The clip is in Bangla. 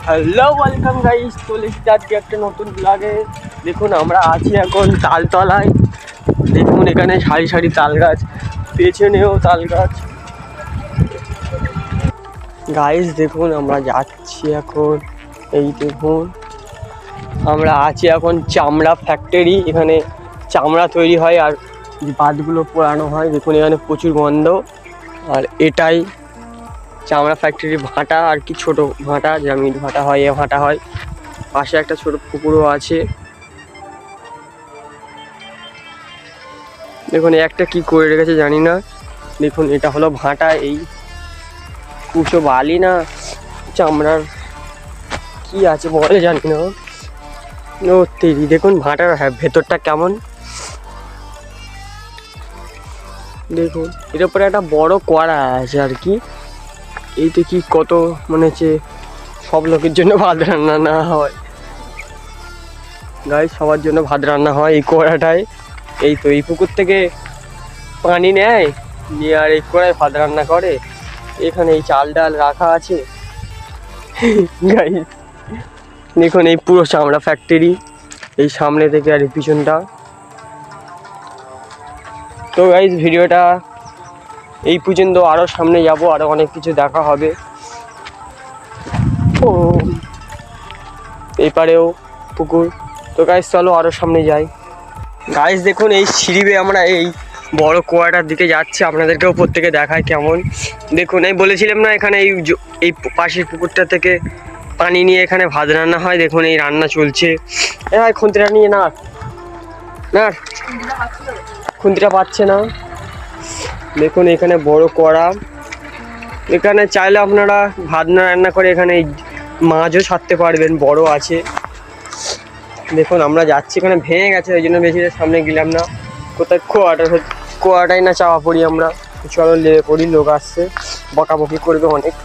হ্যালো ওয়েলকাম গাইস, চলে এসেছি আজকে একটা নতুন ব্লগে। দেখুন আমরা আছি এখন তালতলায়। দেখুন এখানে সারি সারি তাল গাছ, পেছনেও তাল গাছ। গাইস দেখুন আমরা যাচ্ছি এখন, এই দেখুন আমরা আছি এখন চামড়া ফ্যাক্টরি। এখানে চামড়া তৈরি হয় আর বাদগুলো পোড়ানো হয়। দেখুন এখানে প্রচুর গন্ধ। আর এটাই চামড়া ফ্যাক্টরির ভাটা আর কি, ছোট ভাটা, জামির ভাটা হয়, এ ভাটা হয়। পাশে একটা ছোট পুকুরও আছে। দেখুন একটা কি করে রেখেছে জানি না। দেখুন এটা হলো ভাটা। এই কুচো বালি না চামড়ার কি আছে বলে জানি না। ও তেরি, দেখুন ভাটার ভেতরটা কেমন। দেখুন এর উপরে একটা বড় কড়া আছে আর কি। এইটা কি কত মনে হচ্ছে সব লোকের জন্য ভাত রান্না না হয়। গাইস সবার জন্য ভাত রান্না হয় এই কড়াটায়। এই তো এই পুকুর থেকে পানি নেয়, নিয়ে আর এই কড়ায় ভাত রান্না করে। এখানে এই চাল ডাল রাখা আছে। গাইস দেখুন এই পুরো চামড়া ফ্যাক্টরি, এই সামনে থেকে আর এই পিছনটা। তো গাইস ভিডিওটা এই পর্যন্ত, আরও সামনে যাব, আরও অনেক কিছু দেখা হবে। ও এপারেও পুকুর। তো গাইস চলো আরও সামনে যাই। গাইস দেখুন এই সিঁড়ি বেয়ে আমরা এই বড় কুয়াটার দিকে যাচ্ছি, আপনাদেরকেও উপর থেকে দেখায় কেমন। দেখুন এই বলেছিলাম না এখানে এই পাশের পুকুরটা থেকে পানি নিয়ে এখানে ভাত রান্না হয়। দেখুন এই রান্না চলছে। ভাই খুন্তিটা নিয়ে না না, খুন্তিটা পাচ্ছে না। দেখুন এখানে বড় কড়া, এখানে চাইলে আপনারা ভাত না রান্না করে এখানে মাছও ছাড়তে পারবেন, বড় আছে। দেখুন আমরা যাচ্ছি, এখানে ভেঙে গেছে ওই জন্য বেশি সামনে গেলাম না। কোথায় কোয়াটাই না চাওয়া পড়ি আমরা। চলো লেবে পড়ি, লোক আসছে, বকাবকি করবে অনেক।